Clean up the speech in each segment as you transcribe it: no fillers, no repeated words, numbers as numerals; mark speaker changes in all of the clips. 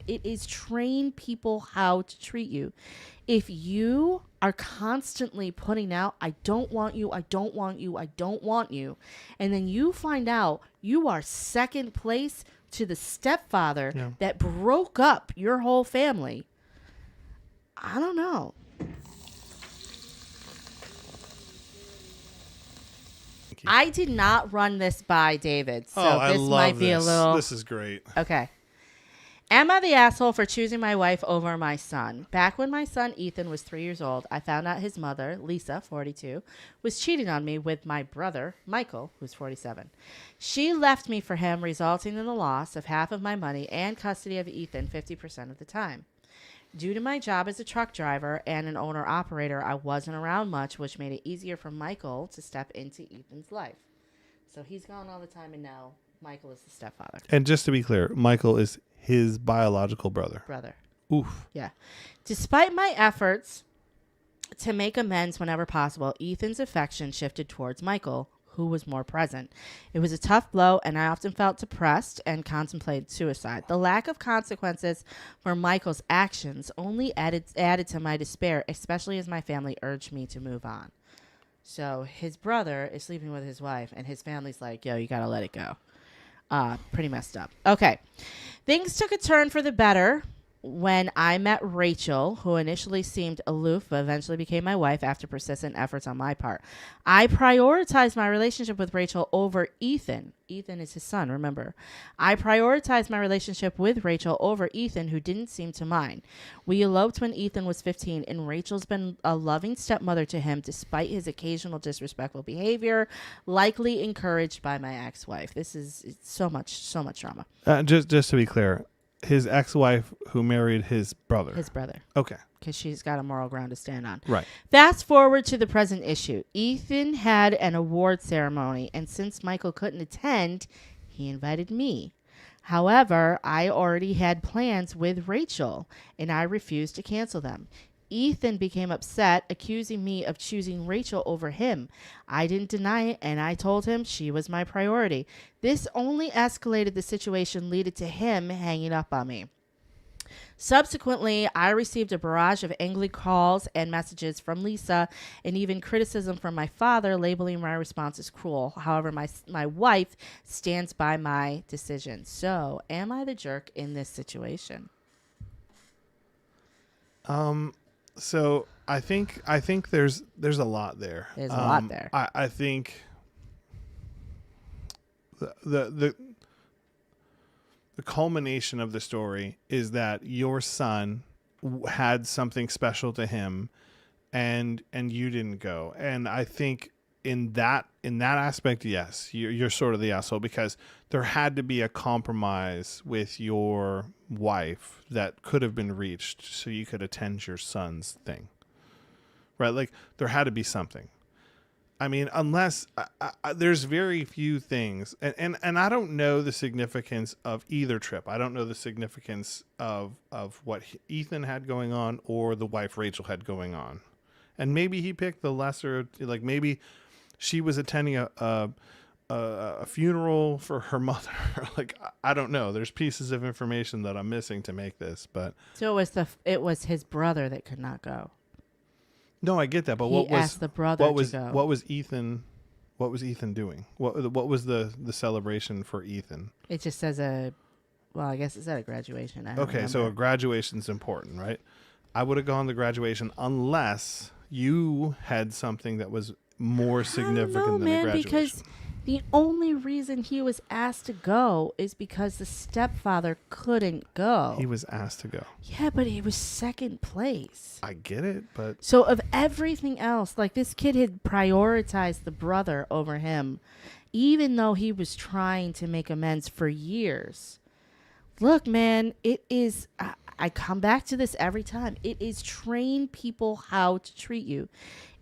Speaker 1: It is train people how to treat you. If you are constantly putting out, I don't want you, I don't want you, I don't want you, and then you find out you are second place to the stepfather that broke up your whole family, I don't know. I did not run this by David, so this might be a little...
Speaker 2: This is great.
Speaker 1: Okay. Am I the asshole for choosing my wife over my son? Back when my son Ethan was 3 years old, I found out his mother, Lisa, 42, was cheating on me with my brother, Michael, who's 47. She left me for him, resulting in the loss of half of my money and custody of Ethan 50% of the time. Due to my job as a truck driver and an owner-operator, I wasn't around much, which made it easier for Michael to step into Ethan's life. So he's gone all the time, and now Michael is the stepfather.
Speaker 2: And just to be clear, Michael is his biological brother. Oof.
Speaker 1: Yeah. Despite my efforts to make amends whenever possible, Ethan's affection shifted towards Michael, who was more present. It was a tough blow, and I often felt depressed and contemplated suicide. The lack of consequences for Michael's actions only added to my despair, especially as my family urged me to move on. So his brother is sleeping with his wife, and his family's like, yo, you got to let it go. Pretty messed up. Okay. Things took a turn for the better when I met Rachel, who initially seemed aloof, but eventually became my wife after persistent efforts on my part. I prioritized my relationship with Rachel over Ethan. Ethan is his son, remember. I prioritized my relationship with Rachel over Ethan, who didn't seem to mind. We eloped when Ethan was 15, and Rachel's been a loving stepmother to him despite his occasional disrespectful behavior, likely encouraged by my ex-wife. This is so much drama.
Speaker 2: Just to be clear, his ex-wife who married his brother.
Speaker 1: His brother.
Speaker 2: Okay.
Speaker 1: Because she's got a moral ground to stand on.
Speaker 2: Right.
Speaker 1: Fast forward to the present issue. Ethan had an award ceremony, and since Michael couldn't attend, he invited me. However, I already had plans with Rachel, and I refused to cancel them. Ethan became upset, accusing me of choosing Rachel over him. I didn't deny it, and I told him she was my priority. This only escalated the situation, leading to him hanging up on me. Subsequently, I received a barrage of angry calls and messages from Lisa, and even criticism from my father, labeling my response as cruel. However, my wife stands by my decision. So, am I the jerk in this situation?
Speaker 2: So I think there's a lot there.
Speaker 1: There's a lot there.
Speaker 2: I think the culmination of the story is that your son had something special to him, and you didn't go. And I think in that aspect, yes, you're sort of the asshole, because there had to be a compromise with your wife that could have been reached so you could attend your son's thing, right? Like there had to be something. I mean, unless there's very few things, and I don't know the significance of either trip. I don't know the significance of what Ethan had going on or the wife Rachel had going on, and maybe he picked the lesser. Like maybe she was attending a funeral for her mother. Like I don't know. There's pieces of information that I'm missing to make this, but
Speaker 1: so it was his brother that could not go.
Speaker 2: No, I get that, but
Speaker 1: he asked the brother to go.
Speaker 2: What was Ethan doing? What was the celebration for Ethan?
Speaker 1: It just says I guess it said a graduation.
Speaker 2: Okay, so a graduation's important, right? I would have gone to graduation unless you had something that was more significant than a graduation.
Speaker 1: Because the only reason he was asked to go is because the stepfather couldn't go.
Speaker 2: He was asked to go.
Speaker 1: Yeah, but he was second place.
Speaker 2: I get it, but...
Speaker 1: So of everything else, like this kid had prioritized the brother over him, even though he was trying to make amends for years. Look, man, it is... I come back to this every time. It is train people how to treat you.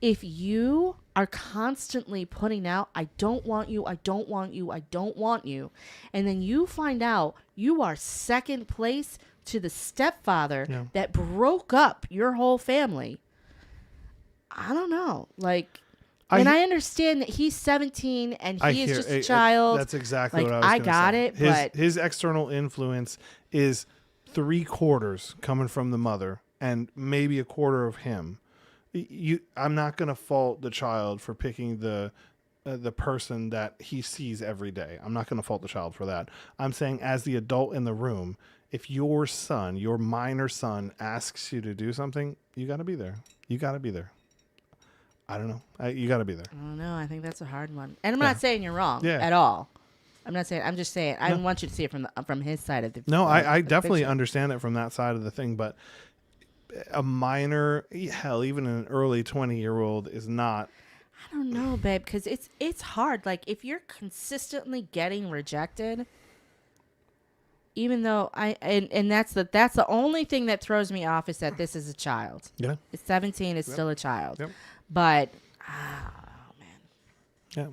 Speaker 1: If you are constantly putting out, I don't want you, I don't want you, I don't want you, and then you find out you are second place to the stepfather that broke up your whole family, I don't know. Like, and I understand that he's 17 and he is just a child.
Speaker 2: That's exactly
Speaker 1: like,
Speaker 2: what I was
Speaker 1: I got
Speaker 2: say.
Speaker 1: it, but
Speaker 2: his external influence is 3/4 coming from the mother and maybe a quarter of him, I'm not going to fault the child for picking the person that he sees every day. I'm not going to fault the child for that. I'm saying, as the adult in the room, if your son, your minor son, asks you to do something, you got to be there. You got to be there. I don't know. You got to be there.
Speaker 1: I don't know. I think that's a hard one. And I'm
Speaker 2: Yeah.
Speaker 1: not saying you're wrong
Speaker 2: Yeah.
Speaker 1: at all. I'm not saying. I'm just saying. I
Speaker 2: No.
Speaker 1: want you to see it from his side of the.
Speaker 2: No, I
Speaker 1: the
Speaker 2: definitely
Speaker 1: picture.
Speaker 2: understand it from that side of the thing, but a minor, hell, even an early 20-year-old is not.
Speaker 1: I don't know, babe, because it's hard. Like, if you're consistently getting rejected, even though and that's the only thing that throws me off is that this is a child.
Speaker 2: Yeah.
Speaker 1: It's 17. It's still a child.
Speaker 2: Yep.
Speaker 1: But oh man.
Speaker 2: Yeah.